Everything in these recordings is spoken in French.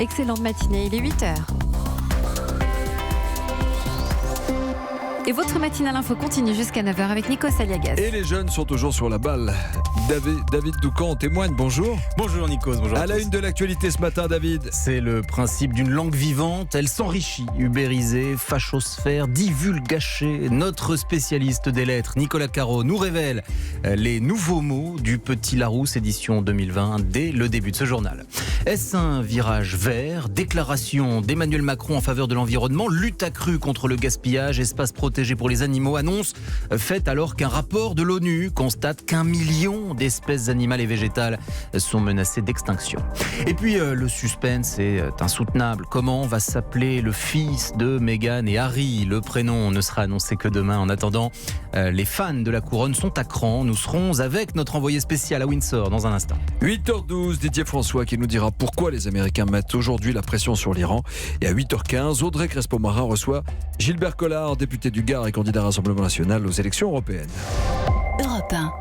Excellente matinée, il est 8h. Et votre matinale info continue jusqu'à 9h avec Nico Saliagas. Et les jeunes sont toujours sur la balle. David Doucan en témoigne, bonjour. Bonjour Nikos, bonjour à la une de l'actualité ce matin, David. C'est le principe d'une langue vivante, elle s'enrichit, ubérisée, fachosphère, divulgachée. Notre spécialiste des lettres, Nicolas Caro, nous révèle les nouveaux mots du Petit Larousse édition 2020 dès le début de ce journal. Est-ce un virage vert? Déclaration d'Emmanuel Macron en faveur de l'environnement, lutte accrue contre le gaspillage, espace protégé pour les animaux, annonce faite alors qu'un rapport de l'ONU constate qu'1 million d'espèces animales et végétales sont menacées d'extinction. Et puis le suspense est insoutenable. Comment va s'appeler le fils de Meghan et Harry? Le prénom ne sera annoncé que demain. En attendant, les fans de la couronne sont à cran. Nous serons avec notre envoyé spécial à Windsor dans un instant. 8h12, Didier François qui nous dira pourquoi les Américains mettent aujourd'hui la pression sur l'Iran. Et à 8h15, Audrey Crespo-Marin reçoit Gilbert Collard, député du Gard et candidat Rassemblement National aux élections européennes. Europe 1.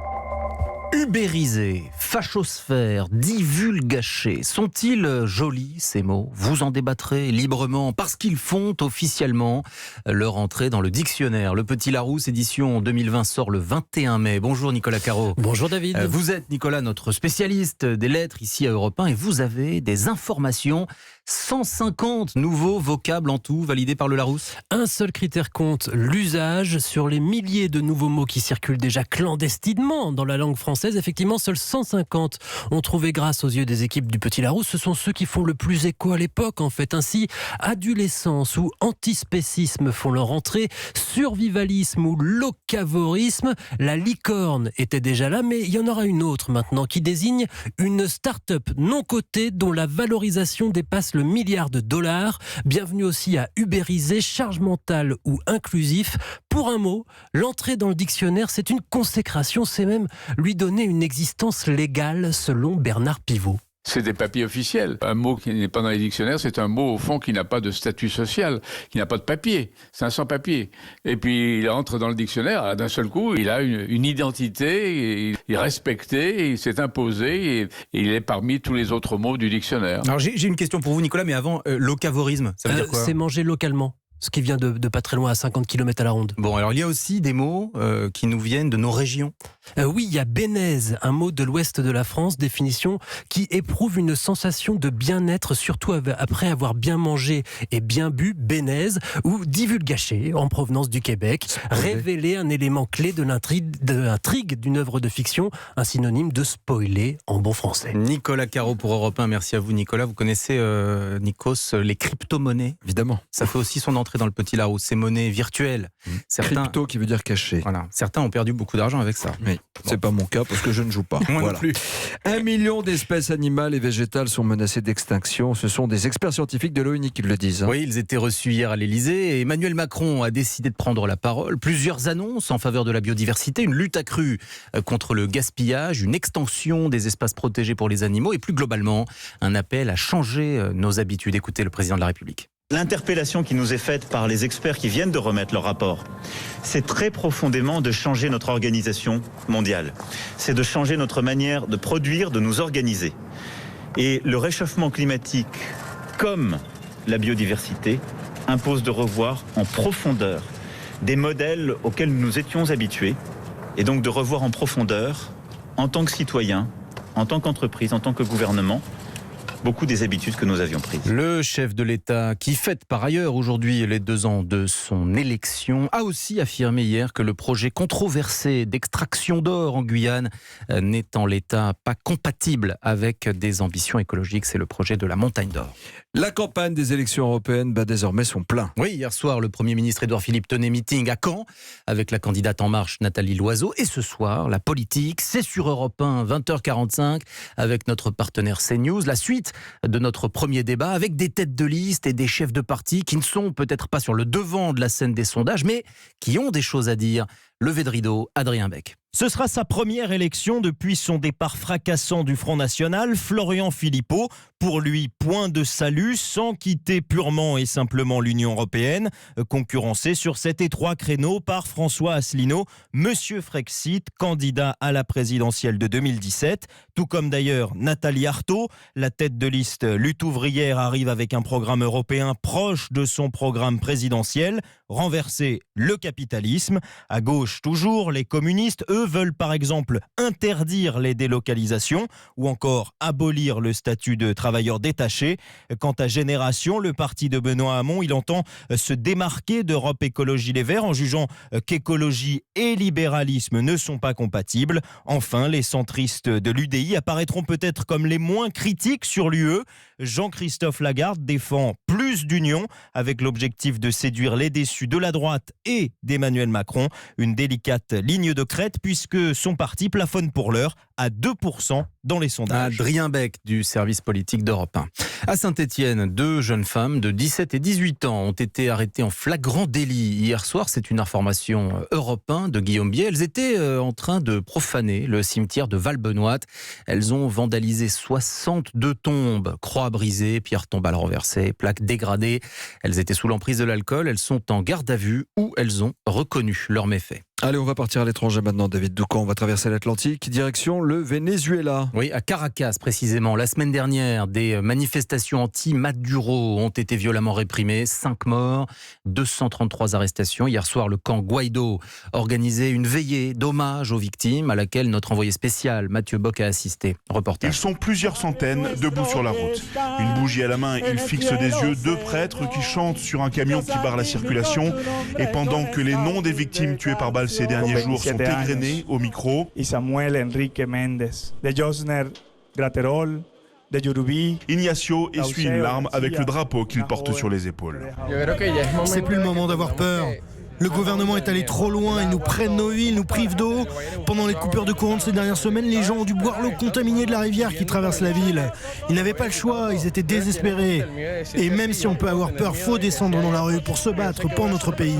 Ubérisé, fachosphère, divulgaché, sont-ils jolis ces mots? Vous en débattrez librement parce qu'ils font officiellement leur entrée dans le dictionnaire. Le Petit Larousse édition 2020 sort le 21 mai. Bonjour Nicolas Caro. Bonjour David. Vous êtes Nicolas notre spécialiste des lettres ici à Europe 1 et vous avez des informations. 150 nouveaux vocables en tout validés par le Larousse. Un seul critère compte, l'usage. Sur les milliers de nouveaux mots qui circulent déjà clandestinement dans la langue française, effectivement, seuls 150 ont trouvé grâce aux yeux des équipes du Petit Larousse. Ce sont ceux qui font le plus écho à l'époque, en fait. Ainsi, adolescence ou antispécisme font leur entrée, survivalisme ou locavorisme. La licorne était déjà là, mais il y en aura une autre maintenant qui désigne une start-up non cotée dont la valorisation dépasse le milliard de dollars. Bienvenue aussi à ubériser, charge mentale ou inclusif. Pour un mot, l'entrée dans le dictionnaire, c'est une consécration, c'est même lui donner une existence légale selon Bernard Pivot. C'est des papiers officiels. Un mot qui n'est pas dans les dictionnaires, c'est un mot au fond qui n'a pas de statut social, qui n'a pas de papier. C'est un sans-papier. Et puis il entre dans le dictionnaire, d'un seul coup, il a une identité, il est respecté, il s'est imposé, et il est parmi tous les autres mots du dictionnaire. Alors j'ai une question pour vous Nicolas, mais avant, locavorisme, ça veut dire quoi? C'est manger localement. Ce qui vient de pas très loin, à 50 km à la ronde. Bon, alors il y a aussi des mots qui nous viennent de nos régions. Oui, il y a bénaise, un mot de l'ouest de la France, définition qui éprouve une sensation de bien-être, surtout après avoir bien mangé et bien bu, bénaise, ou divulgaché, en provenance du Québec, révéler un élément clé de l'intrigue d'une œuvre de fiction, un synonyme de spoiler en bon français. Nicolas Caro pour Europe 1, merci à vous Nicolas. Vous connaissez, Nikos, les crypto-monnaies? Évidemment. Ça fait aussi son entrée dans le Petit Larousse, ces monnaies virtuelles. Crypto qui veut dire caché. Voilà. Certains ont perdu beaucoup d'argent avec ça. Oui, c'est pas mon cas parce que je ne joue pas. Moi non plus. 1 million d'espèces animales et végétales sont menacées d'extinction. Ce sont des experts scientifiques de l'ONU qui le disent. Oui, ils étaient reçus hier à l'Elysée et Emmanuel Macron a décidé de prendre la parole. Plusieurs annonces en faveur de la biodiversité, une lutte accrue contre le gaspillage, une extension des espaces protégés pour les animaux et plus globalement, un appel à changer nos habitudes. Écoutez le président de la République. L'interpellation qui nous est faite par les experts qui viennent de remettre leur rapport, c'est très profondément de changer notre organisation mondiale. C'est de changer notre manière de produire, de nous organiser. Et le réchauffement climatique, comme la biodiversité, impose de revoir en profondeur des modèles auxquels nous étions habitués, et donc de revoir en profondeur, en tant que citoyen, en tant qu'entreprise, en tant que gouvernement, beaucoup des habitudes que nous avions prises. Le chef de l'État, qui fête par ailleurs aujourd'hui les 2 ans de son élection, a aussi affirmé hier que le projet controversé d'extraction d'or en Guyane n'est en l'état pas compatible avec des ambitions écologiques. C'est le projet de la montagne d'or. La campagne des élections européennes bat désormais son plein. Oui, hier soir, le Premier ministre Édouard Philippe tenait meeting à Caen avec la candidate En Marche Nathalie Loiseau. Et ce soir, la politique, c'est sur Europe 1, 20h45, avec notre partenaire CNews. La suite de notre premier débat avec des têtes de liste et des chefs de parti qui ne sont peut-être pas sur le devant de la scène des sondages, mais qui ont des choses à dire. Levé de rideau, Adrien Beck. Ce sera sa première élection depuis son départ fracassant du Front National, Florian Philippot. Pour lui, point de salut, sans quitter purement et simplement l'Union européenne, concurrencé sur cet étroit créneau par François Asselineau, Monsieur Frexit, candidat à la présidentielle de 2017, tout comme d'ailleurs Nathalie Arthaud. La tête de liste Lutte ouvrière arrive avec un programme européen proche de son programme présidentiel, renverser le capitalisme. À gauche toujours, les communistes, eux, veulent par exemple interdire les délocalisations ou encore abolir le statut de travailleurs détachés. Quant à Génération, le parti de Benoît Hamon, il entend se démarquer d'Europe Écologie Les Verts en jugeant qu'écologie et libéralisme ne sont pas compatibles. Enfin, les centristes de l'UDI apparaîtront peut-être comme les moins critiques sur l'UE. Jean-Christophe Lagarde défend plus d'union avec l'objectif de séduire les déçus de la droite et d'Emmanuel Macron. Une délicate ligne de crête puisque son parti plafonne pour l'heure à 2% dans les sondages. Adrien Beck du service politique d'Europe 1. À Saint-Étienne, 2 jeunes femmes de 17 et 18 ans ont été arrêtées en flagrant délit hier soir. C'est une information Europe 1 de Guillaume Bier. Elles étaient en train de profaner le cimetière de Val-Benoît. Elles ont vandalisé 62 tombes, croix brisées, pierres tombales renversées, plaques dégradées. Elles étaient sous l'emprise de l'alcool. Elles sont en garde à vue où elles ont reconnu leurs méfaits. Allez, on va partir à l'étranger maintenant, David Doucan. On va traverser l'Atlantique, direction le Venezuela. Oui, à Caracas précisément. La semaine dernière, des manifestations anti-Maduro ont été violemment réprimées. 5 morts, 233 arrestations. Hier soir, le camp Guaido organisait une veillée d'hommage aux victimes à laquelle notre envoyé spécial Mathieu Bock a assisté. Reportage. Ils sont plusieurs centaines debout sur la route. Une bougie à la main, ils fixent des yeux 2 prêtres qui chantent sur un camion qui barre la circulation. Et pendant que les noms des victimes tuées par balle ces derniers jours sont égrenés au micro. Samuel Enrique Méndez, de Josner Graterol, de Yorubi. Ignacio essuie une larme avec le drapeau qu'il porte sur les épaules. C'est plus le moment d'avoir peur. Le gouvernement est allé trop loin, ils nous prennent nos vies, ils nous privent d'eau. Pendant les coupures de courant de ces dernières semaines, les gens ont dû boire l'eau contaminée de la rivière qui traverse la ville. Ils n'avaient pas le choix, ils étaient désespérés. Et même si on peut avoir peur, faut descendre dans la rue pour se battre pour notre pays.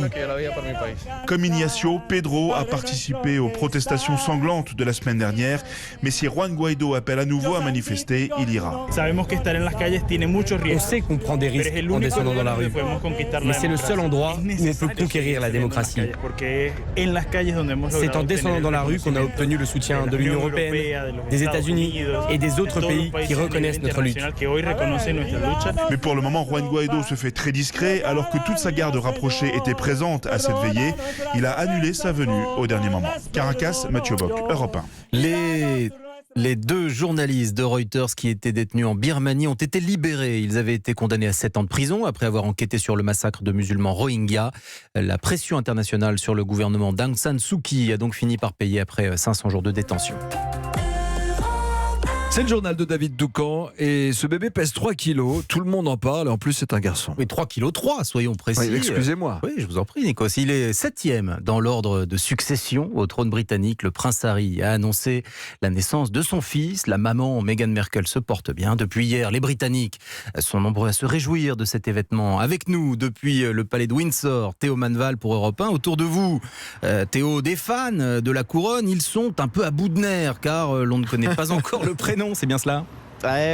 Comme Ignacio, Pedro a participé aux protestations sanglantes de la semaine dernière. Mais si Juan Guaido appelle à nouveau à manifester, il ira. On sait qu'on prend des risques en descendant dans la rue. Mais c'est le seul endroit où on peut conquérir la démocratie. C'est en descendant dans la rue qu'on a obtenu le soutien de l'Union européenne, des États-Unis et des autres pays qui reconnaissent notre lutte. Mais pour le moment, Juan Guaido se fait très discret. Alors que toute sa garde rapprochée était présente à cette veillée, il a annulé sa venue au dernier moment. Caracas, Mathieu Bock, Europe 1. Les 2 journalistes de Reuters qui étaient détenus en Birmanie ont été libérés. Ils avaient été condamnés à 7 ans de prison après avoir enquêté sur le massacre de musulmans Rohingyas. La pression internationale sur le gouvernement d'Aung San Suu Kyi a donc fini par payer après 500 jours de détention. C'est le journal de David Doucan et ce bébé pèse 3 kilos. Tout le monde en parle et en plus c'est un garçon. Oui, 3,3 kg, soyons précis. Oui, excusez-moi. Oui, je vous en prie, Nikos. Il est 7e dans l'ordre de succession au trône britannique. Le prince Harry a annoncé la naissance de son fils. La maman, Meghan Markle, se porte bien. Depuis hier, les Britanniques sont nombreux à se réjouir de cet événement. Avec nous, depuis le palais de Windsor, Théo Manval pour Europe 1. Autour de vous, Théo, des fans de la couronne, ils sont un peu à bout de nerfs car l'on ne connaît pas encore le prénom, c'est bien cela ?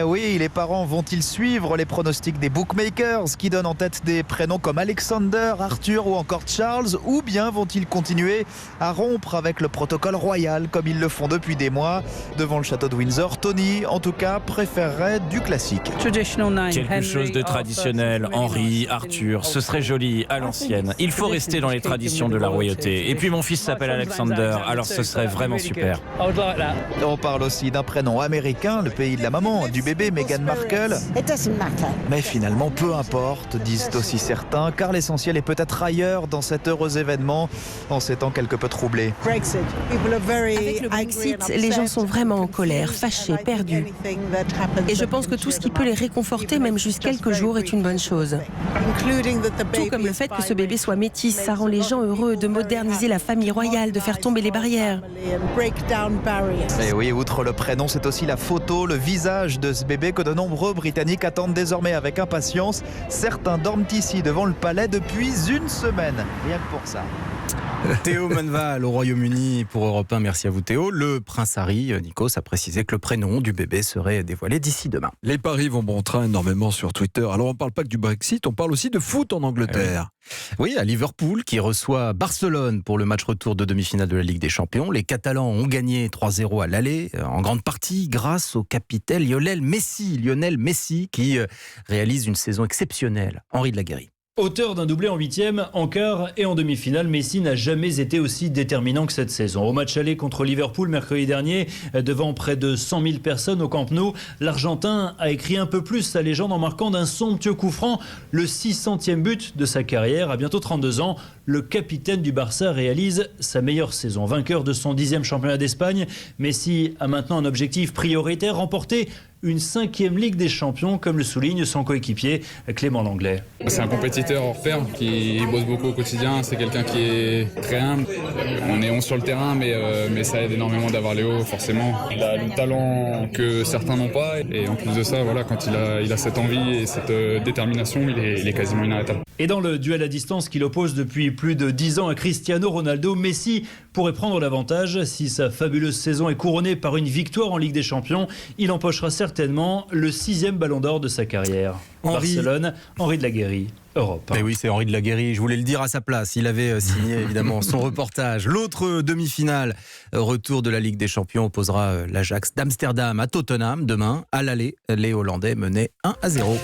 Oui, les parents vont-ils suivre les pronostics des bookmakers qui donnent en tête des prénoms comme Alexander, Arthur ou encore Charles, ou bien vont-ils continuer à rompre avec le protocole royal comme ils le font depuis des mois? Devant le château de Windsor, Tony, en tout cas, préférerait du classique. Quelque chose de traditionnel, Henri, Arthur, ce serait joli à l'ancienne. Il faut rester dans les traditions de la royauté. Et puis mon fils s'appelle Alexander, alors ce serait vraiment super. On parle aussi d'un prénom américain, le pays de la maman du bébé Meghan Markle. Mais finalement, peu importe, disent aussi certains, car l'essentiel est peut-être ailleurs dans cet heureux événement, en ces temps quelque peu troublés. Avec le Brexit, les gens sont vraiment en colère, fâchés, perdus. Et je pense que tout ce qui peut les réconforter, même juste quelques jours, est une bonne chose. Tout comme le fait que ce bébé soit métis, ça rend les gens heureux de moderniser la famille royale, de faire tomber les barrières. Et oui, outre le prénom, c'est aussi la photo, le visage de ce bébé que de nombreux Britanniques attendent désormais avec impatience. Certains dorment ici devant le palais depuis une semaine, rien que pour ça. Théo Manval au Royaume-Uni pour Europe 1. Merci à vous Théo. Le prince Harry, Nikos, a précisé que le prénom du bébé serait dévoilé d'ici demain. Les paris vont bon train énormément sur Twitter. Alors on ne parle pas que du Brexit, on parle aussi de foot en Angleterre. Oui, à Liverpool qui reçoit Barcelone pour le match retour de demi-finale de la Ligue des Champions. Les Catalans ont gagné 3-0 à l'aller, en grande partie grâce au capitaine Lionel Messi qui réalise une saison exceptionnelle. Henri de la Guérie. Auteur d'un doublé en 8e, en quart et en demi-finale, Messi n'a jamais été aussi déterminant que cette saison. Au match aller contre Liverpool mercredi dernier, devant près de 100 000 personnes au Camp Nou, l'Argentin a écrit un peu plus sa légende en marquant d'un somptueux coup franc le 600e but de sa carrière. À bientôt 32 ans, le capitaine du Barça réalise sa meilleure saison. Vainqueur de son 10e championnat d'Espagne, Messi a maintenant un objectif prioritaire, remporter une 5e Ligue des Champions, comme le souligne son coéquipier Clément Langlais. C'est un compétiteur hors pair qui bosse beaucoup au quotidien, c'est quelqu'un qui est très humble. On est 11 sur le terrain, mais ça aide énormément d'avoir Léo, forcément. Il a le talent que certains n'ont pas, et en plus de ça, voilà, quand il a cette envie et cette détermination, il est quasiment inarrêtable. Et dans le duel à distance qu'il oppose depuis plus de 10 ans à Cristiano Ronaldo, Messi pourrait prendre l'avantage. Si sa fabuleuse saison est couronnée par une victoire en Ligue des Champions, il empochera certainement le 6e ballon d'or de sa carrière. Barcelone, Henri de la Guérie, Europe. Et oui, c'est Henri de la Guérie, je voulais le dire à sa place. Il avait signé évidemment son reportage. L'autre demi-finale, retour de la Ligue des Champions, opposera l'Ajax d'Amsterdam à Tottenham demain. À l'aller, les Hollandais menaient 1-0.